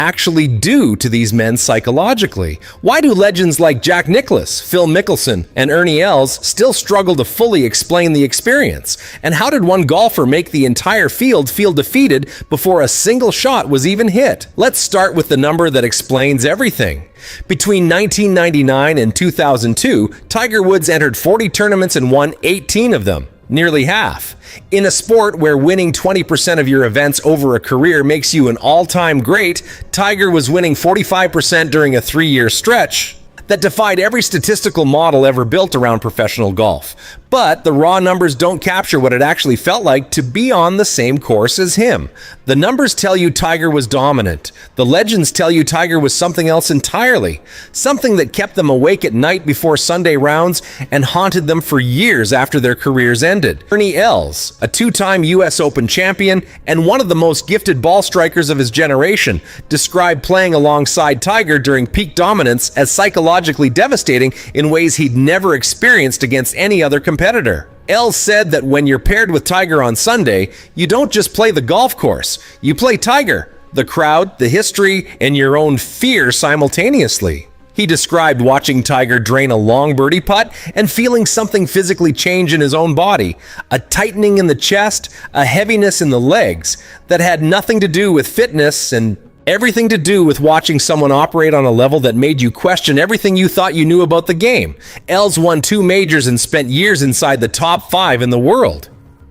actually do to these men psychologically? Why do legends like Jack Nicklaus, Phil Mickelson, and Ernie Els still struggle to fully explain the experience? And how did one golfer make the entire field feel defeated before a single shot was even hit? Let's start with the number that explains everything. Between 1999 and 2002, Tiger Woods entered 40 tournaments and won 18 of them. Nearly half. In a sport where winning 20% of your events over a career makes you an all-time great, Tiger was winning 45% during a 3-year stretch that defied every statistical model ever built around professional golf. But the raw numbers don't capture what it actually felt like to be on the same course as him. The numbers tell you Tiger was dominant. The legends tell you Tiger was something else entirely. Something that kept them awake at night before Sunday rounds and haunted them for years after their careers ended. Ernie Els, a 2-time US Open champion and one of the most gifted ball strikers of his generation, described playing alongside Tiger during peak dominance as psychologically devastating in ways he'd never experienced against any other competitor. Els said that when you're paired with Tiger on Sunday, you don't just play the golf course, you play Tiger, the crowd, the history, and your own fear simultaneously. He described watching Tiger drain a long birdie putt and feeling something physically change in his own body, a tightening in the chest, a heaviness in the legs that had nothing to do with fitness and everything to do with watching someone operate on a level that made you question everything you thought you knew about the game. Els won 2 majors and spent years inside the top 5 in the world.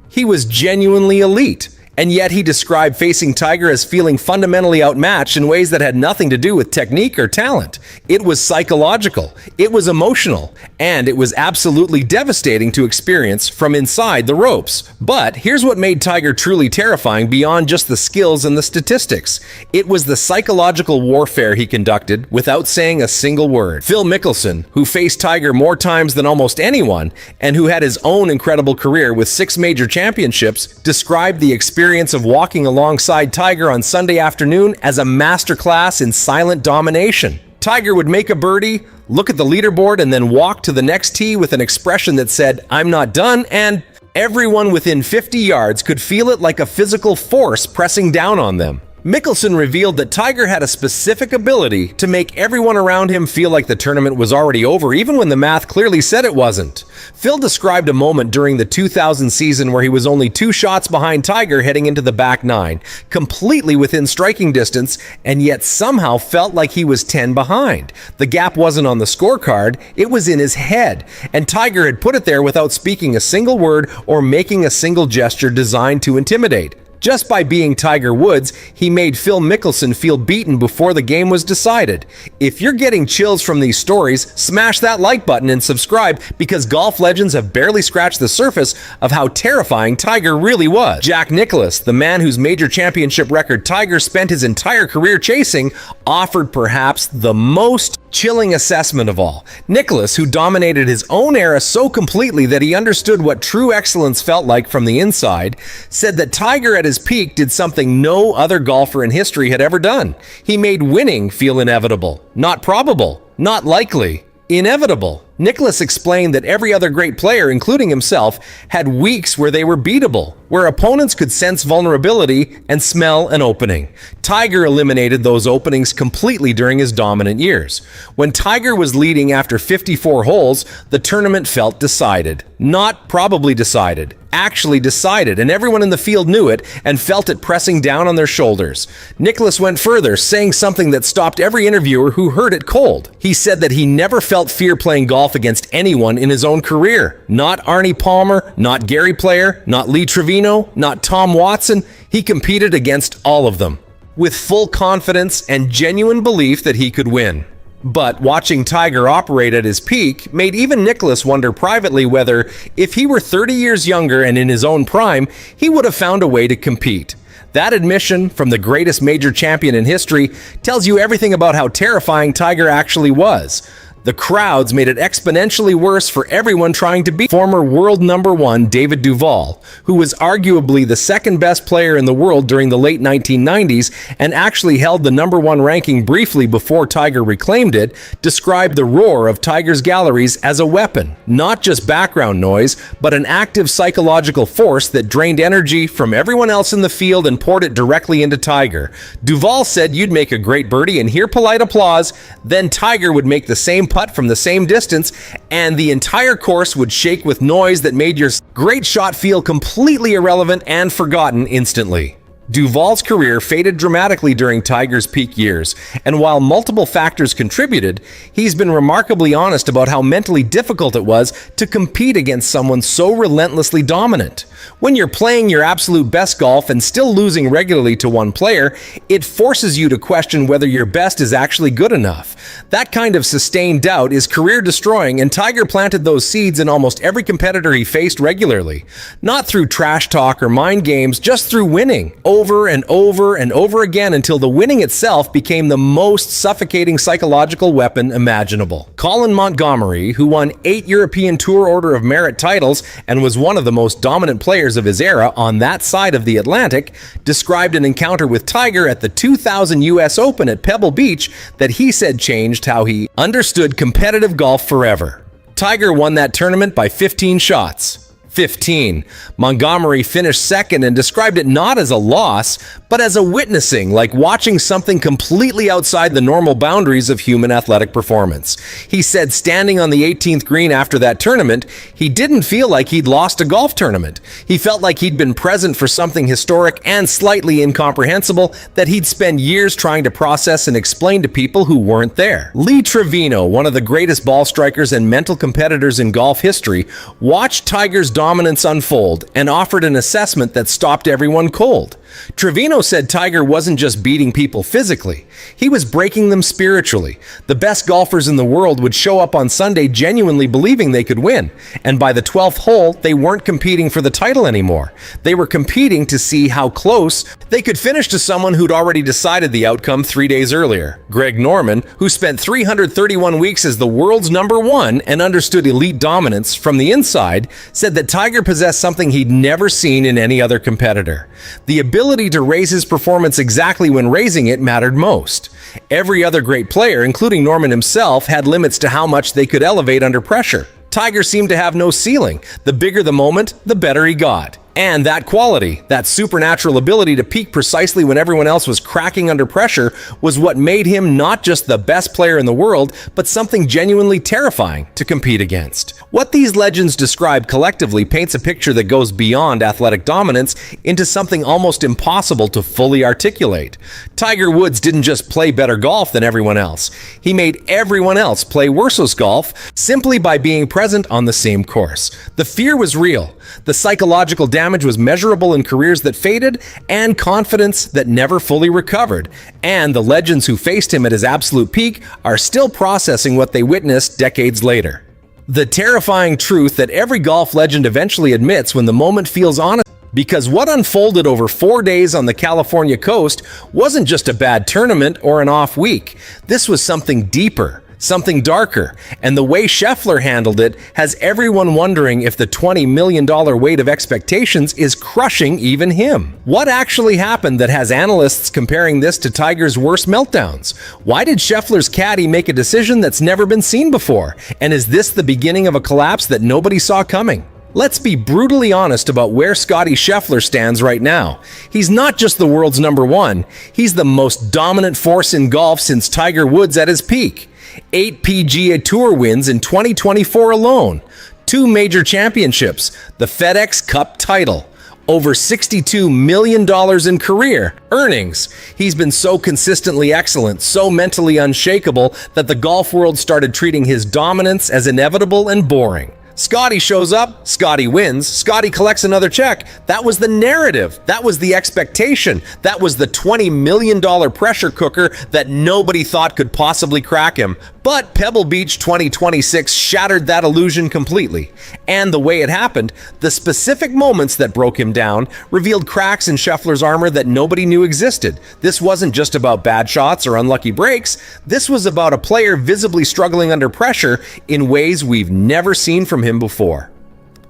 He was genuinely elite. And yet he described facing Tiger as feeling fundamentally outmatched in ways that had nothing to do with technique or talent. It was psychological, it was emotional, and it was absolutely devastating to experience from inside the ropes. But here's what made Tiger truly terrifying beyond just the skills and the statistics. It was the psychological warfare he conducted without saying a single word. Phil Mickelson, who faced Tiger more times than almost anyone, and who had his own incredible career with 6 major championships, described the experience of walking alongside Tiger on Sunday afternoon as a masterclass in silent domination. Tiger would make a birdie, look at the leaderboard, and then walk to the next tee with an expression that said, "I'm not done," and everyone within 50 yards could feel it like a physical force pressing down on them. Mickelson revealed that Tiger had a specific ability to make everyone around him feel like the tournament was already over, even when the math clearly said it wasn't. Phil described a moment during the 2000 season where he was only 2 shots behind Tiger heading into the back 9, completely within striking distance, and yet somehow felt like he was 10 behind. The gap wasn't on the scorecard, it was in his head, and Tiger had put it there without speaking a single word or making a single gesture designed to intimidate. Just by being Tiger Woods, he made Phil Mickelson feel beaten before the game was decided. If you're getting chills from these stories, smash that like button and subscribe, because golf legends have barely scratched the surface of how terrifying Tiger really was. Jack Nicklaus, the man whose major championship record Tiger spent his entire career chasing, offered perhaps the most chilling assessment of all. Nicklaus, who dominated his own era so completely that he understood what true excellence felt like from the inside, said that Tiger at his peak did something no other golfer in history had ever done. He made winning feel inevitable, not probable, not likely, inevitable. Nicklaus explained that every other great player, including himself, had weeks where they were beatable, where opponents could sense vulnerability and smell an opening. Tiger eliminated those openings completely during his dominant years. When Tiger was leading after 54 holes, the tournament felt decided. Not probably decided, actually decided, and everyone in the field knew it and felt it pressing down on their shoulders. Nicklaus went further, saying something that stopped every interviewer who heard it cold. He said that he never felt fear playing golf against anyone in his own career. Not Arnie Palmer, not Gary Player, not Lee Trevino, not Tom Watson. He competed against all of them with full confidence and genuine belief that he could win. But watching Tiger operate at his peak made even Nicklaus wonder privately whether, if he were 30 years younger and in his own prime, he would have found a way to compete. That admission from the greatest major champion in history tells you everything about how terrifying Tiger actually was. The crowds made it exponentially worse for everyone trying to beat former world number one David Duval, who was arguably the second best player in the world during the late 1990s and actually held the number one ranking briefly before Tiger reclaimed it, described the roar of Tiger's galleries as a weapon, not just background noise, but an active psychological force that drained energy from everyone else in the field and poured it directly into Tiger. Duval said you'd make a great birdie and hear polite applause, then Tiger would make the same putt from the same distance, and the entire course would shake with noise that made your great shot feel completely irrelevant and forgotten instantly. Duval's career faded dramatically during Tiger's peak years, and while multiple factors contributed, he's been remarkably honest about how mentally difficult it was to compete against someone so relentlessly dominant. When you're playing your absolute best golf and still losing regularly to one player, it forces you to question whether your best is actually good enough. That kind of sustained doubt is career-destroying, and Tiger planted those seeds in almost every competitor he faced regularly. Not through trash talk or mind games, just through winning, over and over and over again until the winning itself became the most suffocating psychological weapon imaginable. Colin Montgomerie, who won 8 European Tour Order of Merit titles and was one of the most dominant players of his era on that side of the Atlantic, described an encounter with Tiger at the 2000 US Open at Pebble Beach that he said changed how he understood competitive golf forever. Tiger won that tournament by 15 shots. 15. Montgomerie finished second and described it not as a loss, but as a witnessing, like watching something completely outside the normal boundaries of human athletic performance. He said standing on the 18th green after that tournament, he didn't feel like he'd lost a golf tournament. He felt like he'd been present for something historic and slightly incomprehensible that he'd spend years trying to process and explain to people who weren't there. Lee Trevino, one of the greatest ball strikers and mental competitors in golf history, watched Tiger's dominance unfold and offered an assessment that stopped everyone cold. Trevino said Tiger wasn't just beating people physically, he was breaking them spiritually. The best golfers in the world would show up on Sunday genuinely believing they could win, and by the 12th hole, they weren't competing for the title anymore. They were competing to see how close they could finish to someone who'd already decided the outcome 3 days earlier. Greg Norman, who spent 331 weeks as the world's number one and understood elite dominance from the inside, said that Tiger possessed something he'd never seen in any other competitor. The ability to raise his performance exactly when raising it mattered most. Every other great player, including Norman himself, had limits to how much they could elevate under pressure. Tiger seemed to have no ceiling. The bigger the moment, the better he got. And that quality, that supernatural ability to peak precisely when everyone else was cracking under pressure, was what made him not just the best player in the world, but something genuinely terrifying to compete against. What these legends describe collectively paints a picture that goes beyond athletic dominance into something almost impossible to fully articulate. Tiger Woods didn't just play better golf than everyone else. He made everyone else play worse golf simply by being present on the same course. The fear was real. The psychological damage was measurable in careers that faded and confidence that never fully recovered. And the legends who faced him at his absolute peak are still processing what they witnessed decades later. The terrifying truth that every golf legend eventually admits when the moment feels honest, because what unfolded over 4 days on the California coast wasn't just a bad tournament or an off week. This was something deeper, something darker, and the way Scheffler handled it has everyone wondering if the $20 million weight of expectations is crushing even him. What actually happened that has analysts comparing this to Tiger's worst meltdowns? Why did Scheffler's caddy make a decision that's never been seen before? And is this the beginning of a collapse that nobody saw coming? Let's be brutally honest about where Scottie Scheffler stands right now. He's not just the world's number one, he's the most dominant force in golf since Tiger Woods at his peak. 8 PGA Tour wins in 2024 alone, 2 major championships, the FedEx Cup title, over $62 million in career earnings. He's been so consistently excellent, so mentally unshakable, that the golf world started treating his dominance as inevitable and boring. Scottie shows up, Scottie wins, Scottie collects another check. That was the narrative. That was the expectation. That was the $20 million pressure cooker that nobody thought could possibly crack him. But Pebble Beach 2026 shattered that illusion completely. And the way it happened, the specific moments that broke him down, revealed cracks in Scheffler's armor that nobody knew existed. This wasn't just about bad shots or unlucky breaks. This was about a player visibly struggling under pressure in ways we've never seen from him before.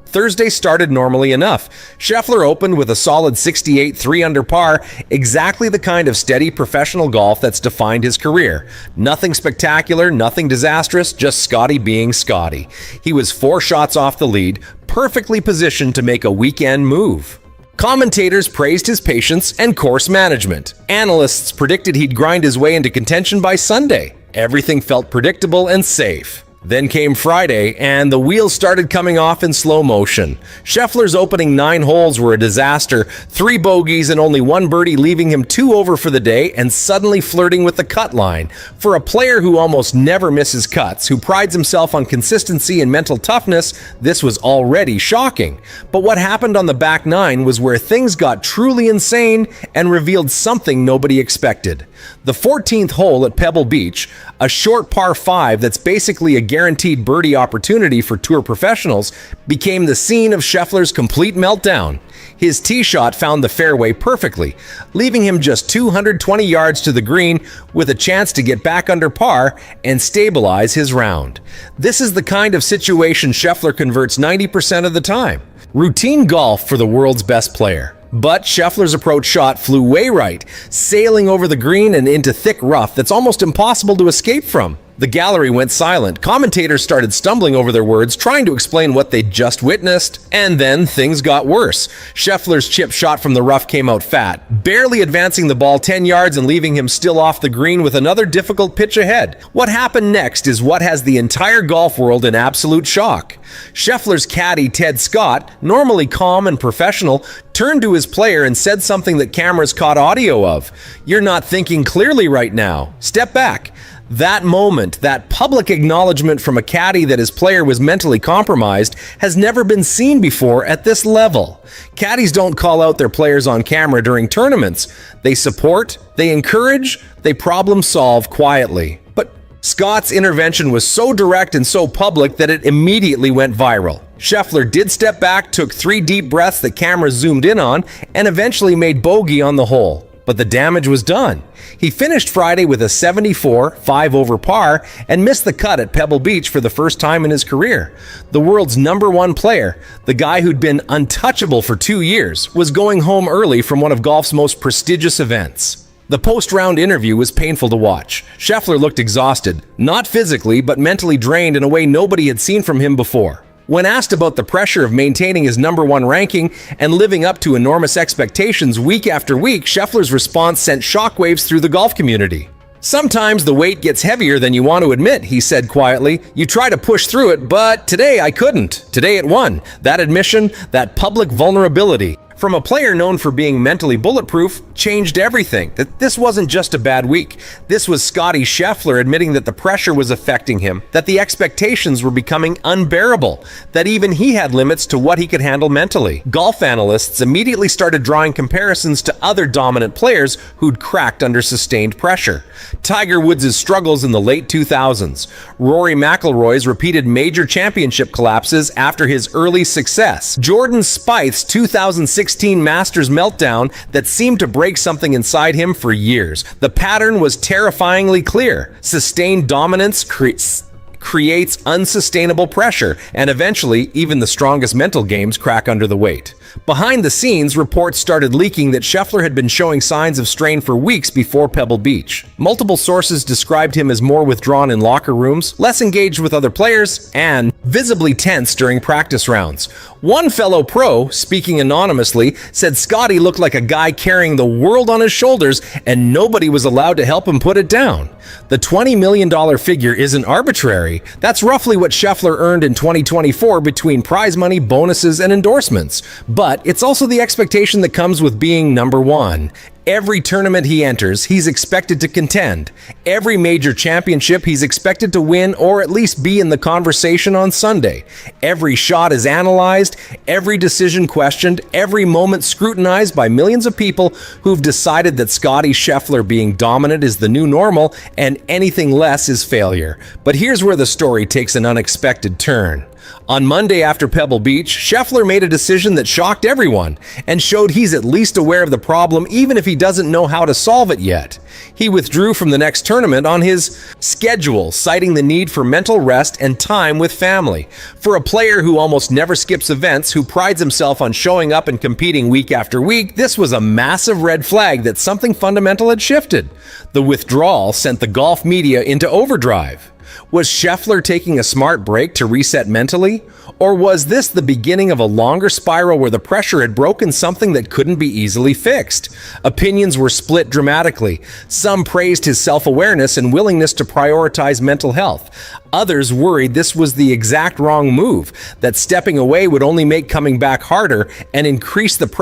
Thursday started normally enough. Scheffler opened with a solid 68 3-under par, exactly the kind of steady professional golf that's defined his career. Nothing spectacular, nothing disastrous, just Scottie being Scottie. He was 4 shots off the lead, perfectly positioned to make a weekend move. Commentators praised his patience and course management. Analysts predicted he'd grind his way into contention by Sunday. Everything felt predictable and safe. Then came Friday, and the wheels started coming off in slow motion. Scheffler's opening 9 holes were a disaster, 3 bogeys and only 1 birdie, leaving him 2 over for the day and suddenly flirting with the cut line. For a player who almost never misses cuts, who prides himself on consistency and mental toughness, this was already shocking. But what happened on the back 9 was where things got truly insane and revealed something nobody expected. The 14th hole at Pebble Beach, a short par 5 that's basically a guaranteed birdie opportunity for tour professionals, became the scene of Scheffler's complete meltdown. His tee shot found the fairway perfectly, leaving him just 220 yards to the green with a chance to get back under par and stabilize his round. This is the kind of situation Scheffler converts 90% of the time. Routine golf for the world's best player. But Scheffler's approach shot flew way right, sailing over the green and into thick rough that's almost impossible to escape from. The gallery went silent. Commentators started stumbling over their words, trying to explain what they'd just witnessed. And then things got worse. Scheffler's chip shot from the rough came out fat, barely advancing the ball 10 yards and leaving him still off the green with another difficult pitch ahead. What happened next is what has the entire golf world in absolute shock. Scheffler's caddy, Ted Scott, normally calm and professional, turned to his player and said something that cameras caught audio of. "You're not thinking clearly right now. Step back." That moment, that public acknowledgement from a caddy that his player was mentally compromised, has never been seen before at this level. Caddies don't call out their players on camera during tournaments. They support, they encourage, they problem solve quietly. But Scott's intervention was so direct and so public that it immediately went viral. Scheffler did step back, took 3 deep breaths that cameras zoomed in on, and eventually made bogey on the hole. But the damage was done. He finished Friday with a 74, 5 over par, and missed the cut at Pebble Beach for the first time in his career. The world's #1 player, the guy who'd been untouchable for 2 years, was going home early from one of golf's most prestigious events. The post-round interview was painful to watch. Scheffler looked exhausted, not physically, but mentally drained in a way nobody had seen from him before. When asked about the pressure of maintaining his #1 ranking and living up to enormous expectations week after week, Scheffler's response sent shockwaves through the golf community. "Sometimes the weight gets heavier than you want to admit," he said quietly. "You try to push through it, but today I couldn't. Today it won." That admission, that public vulnerability, from a player known for being mentally bulletproof, changed everything. That this wasn't just a bad week. This was Scottie Scheffler admitting that the pressure was affecting him, that the expectations were becoming unbearable, that even he had limits to what he could handle mentally. Golf analysts immediately started drawing comparisons to other dominant players who'd cracked under sustained pressure. Tiger Woods' struggles in the late 2000s, Rory McIlroy's repeated major championship collapses after his early success, Jordan Spieth's 2016 Masters meltdown that seemed to break something inside him for years. The pattern was terrifyingly clear. Sustained dominance creates unsustainable pressure, and eventually, even the strongest mental games crack under the weight. Behind the scenes, reports started leaking that Scheffler had been showing signs of strain for weeks before Pebble Beach. Multiple sources described him as more withdrawn in locker rooms, less engaged with other players, and visibly tense during practice rounds. One fellow pro, speaking anonymously, said Scottie looked like a guy carrying the world on his shoulders and nobody was allowed to help him put it down. The $20 million figure isn't arbitrary. That's roughly what Scheffler earned in 2024 between prize money, bonuses, and endorsements. But it's also the expectation that comes with being #1. Every tournament he enters, he's expected to contend. Every major championship, he's expected to win or at least be in the conversation on Sunday. Every shot is analyzed, every decision questioned, every moment scrutinized by millions of people who've decided that Scottie Scheffler being dominant is the new normal and anything less is failure. But here's where the story takes an unexpected turn. On Monday after Pebble Beach, Scheffler made a decision that shocked everyone and showed he's at least aware of the problem even if he doesn't know how to solve it yet. He withdrew from the next tournament on his schedule, citing the need for mental rest and time with family. For a player who almost never skips events, who prides himself on showing up and competing week after week, this was a massive red flag that something fundamental had shifted. The withdrawal sent the golf media into overdrive. Was Scheffler taking a smart break to reset mentally? Or was this the beginning of a longer spiral where the pressure had broken something that couldn't be easily fixed? Opinions were split dramatically. Some praised his self-awareness and willingness to prioritize mental health. Others worried this was the exact wrong move, that stepping away would only make coming back harder and increase the pressure